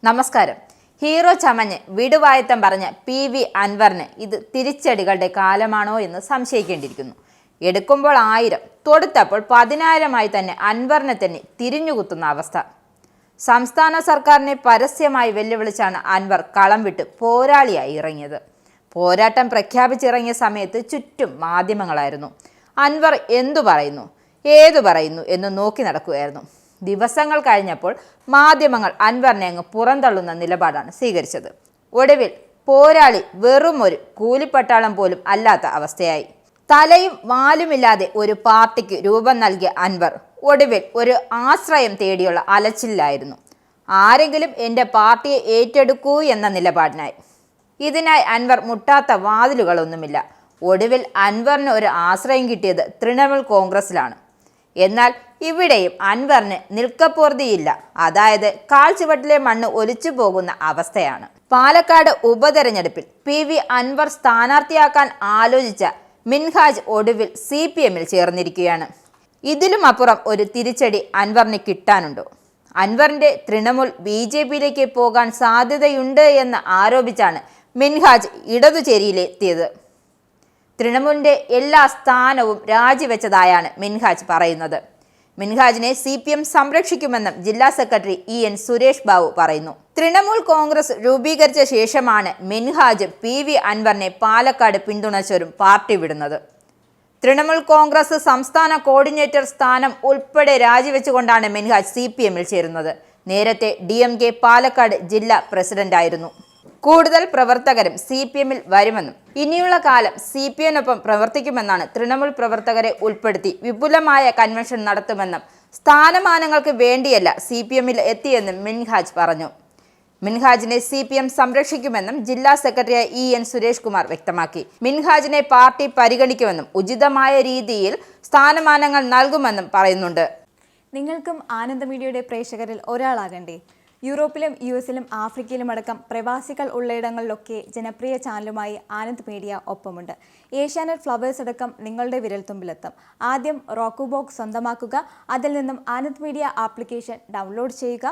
നമസ്കാരം. ഹീറോ ചമഞ്ഞ് വിടുവായത്തം പറഞ്ഞ PV അൻവറിന് ഇത് തിരിച്ചടികളുടെ കാലമാണോ എന്ന് സംശയിക്കേണ്ടിയിരിക്കുന്നു. എടുക്കുമ്പോൾ 1000, തൊടുത്തപ്പോൾ 10,000 തന്നെ അൻവറിനെ തന്നെ തിരിഞ്ഞുകുത്തുന്ന അവസ്ഥ. സംസ്ഥാന സർക്കാരിനെ പരസ്യമായി വെല്ലുവിളിച്ചാണ് അൻവർ കളം വിട്ട് പോരാളിയായി ഇറങ്ങിയത്. പോരാട്ടം പ്രഖ്യാപിച്ചിറങ്ങിയ സമയത്ത് ചുറ്റും മാധ്യമങ്ങളായിരുന്നു. അൻവർ എന്തു പറയുന്നു, ഏതു പറയുന്നു എന്ന് നോക്കി നടക്കുകയായിരുന്നു. ദിവസങ്ങൾ കഴിഞ്ഞപ്പോൾ മാധ്യമങ്ങൾ അൻവറിനെ അങ്ങ് പുറന്തള്ളുന്ന നിലപാടാണ് സ്വീകരിച്ചത്. ഒടുവിൽ പോരാളി വെറും ഒരു കൂലിപ്പട്ടാളം പോലും അല്ലാത്ത അവസ്ഥയായി. തലയും വാലുമില്ലാതെ ഒരു പാർട്ടിക്ക് രൂപം നൽകിയ അൻവർ ഒടുവിൽ ഒരു ആശ്രയം തേടിയുള്ള അലച്ചിലായിരുന്നു. ആരെങ്കിലും എൻ്റെ പാർട്ടിയെ ഏറ്റെടുക്കൂ എന്ന നിലപാടിനായി. ഇതിനായി അൻവർ മുട്ടാത്ത വാതിലുകളൊന്നുമില്ല. ഒടുവിൽ അൻവറിന് ഒരു ആശ്രയം കിട്ടിയത് തൃണമൂൽ കോൺഗ്രസിലാണ്. എന്നാൽ ഇവിടെയും അൻവറിന് നിൽക്കപ്പുറതിയില്ല. അതായത് കാൽച്ചുവട്ടിലെ മണ്ണ് ഒലിച്ചു പോകുന്ന അവസ്ഥയാണ്. പാലക്കാട് ഉപതെരഞ്ഞെടുപ്പിൽ PV അൻവർ സ്ഥാനാർത്ഥിയാക്കാൻ ആലോചിച്ച മിൻഹാജ് ഒടുവിൽ CPM-ൽ ചേർന്നിരിക്കുകയാണ്. ഇതിലും അപ്പുറം ഒരു തിരിച്ചടി അൻവറിന് കിട്ടാനുണ്ടോ? അൻവറിന്റെ തൃണമൂൽ BJP-യിലേക്ക് പോകാൻ സാധ്യതയുണ്ട് എന്ന് ആരോപിച്ചാണ് മിൻഹാജ് ഇടതുചേരിയിലെത്തിയത്. തൃണമൂലിന്റെ എല്ലാ സ്ഥാനവും രാജിവെച്ചതായാണ് മിൻഹാജ് പറയുന്നത്. മിൻഹാജിനെ CPM സംരക്ഷിക്കുമെന്നും ജില്ലാ സെക്രട്ടറി EN സുരേഷ് ബാബു പറയുന്നു. തൃണമൂൽ കോൺഗ്രസ് രൂപീകരിച്ച ശേഷമാണ് മിൻഹാജ് PV അൻവറിനെ പാലക്കാട് പിന്തുണച്ചവരും പാർട്ടി വിടുന്നത്. തൃണമൂൽ കോൺഗ്രസ് സംസ്ഥാന കോർഡിനേറ്റർ സ്ഥാനം ഉൾപ്പെടെ രാജിവെച്ചുകൊണ്ടാണ് മിൻഹാജ് CPM-ൽ ചേരുന്നത്. നേരത്തെ DMK പാലക്കാട് ജില്ലാ പ്രസിഡന്റായിരുന്നു. കൂടുതൽ പ്രവർത്തകരും CPM-ൽ വരുമെന്നും ഇനിയുള്ള കാലം CPM-നൊപ്പം പ്രവർത്തിക്കുമെന്നാണ് തൃണമൂൽ പ്രവർത്തകരെ ഉൾപ്പെടുത്തി വിപുലമായ കൺവെൻഷൻ നടത്തുമെന്നും സ്ഥാനമാനങ്ങൾക്ക് വേണ്ടിയല്ല CPM-ൽ എത്തിയെന്നും മിൻഹാജ് പറഞ്ഞു. മിൻഹാജിനെ CPM സംരക്ഷിക്കുമെന്നും ജില്ലാ സെക്രട്ടറിയായ EN സുരേഷ് കുമാർ വ്യക്തമാക്കി. മിൻഹാജിനെ പാർട്ടി പരിഗണിക്കുമെന്നും ഉചിതമായ രീതിയിൽ സ്ഥാനമാനങ്ങൾ നൽകുമെന്നും പറയുന്നുണ്ട്. നിങ്ങൾക്കും ആനന്ദ മീഡിയയുടെ പ്രേക്ഷകരിൽ ഒരാളാകണ്ടേ? യൂറോപ്പിലും US-ലും ആഫ്രിക്കയിലും അടക്കം പ്രവാസികൾ ഉള്ളയിടങ്ങളിലൊക്കെ ജനപ്രിയ ചാനലുമായി ആനന്ദ് മീഡിയ ഒപ്പമുണ്ട്. ഏഷ്യാനെറ്റ് ഫ്ലവേഴ്സ് അടക്കം നിങ്ങളുടെ വിരൽത്തുമ്പിലെത്തും. ആദ്യം റോക്കു ബോക്സ് സ്വന്തമാക്കുക. അതിൽ നിന്നും ആനന്ദ് മീഡിയ ആപ്ലിക്കേഷൻ ഡൗൺലോഡ് ചെയ്യുക,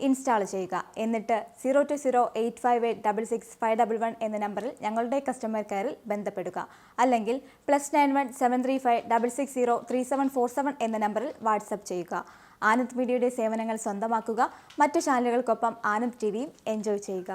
ഇൻസ്റ്റാൾ ചെയ്യുക. എന്നിട്ട് 02085866511 എന്ന നമ്പറിൽ ഞങ്ങളുടെ കസ്റ്റമർ കെയറിൽ ബന്ധപ്പെടുക. അല്ലെങ്കിൽ +91 735 660 3747 എന്ന നമ്പറിൽ വാട്സപ്പ് ചെയ്യുക. ആനന്ദ് മീഡിയയുടെ സേവനങ്ങൾ സ്വന്തമാക്കുക. മറ്റു ചാനലുകൾക്കൊപ്പം ആനന്ദ് TVയും എൻജോയ് ചെയ്യുക.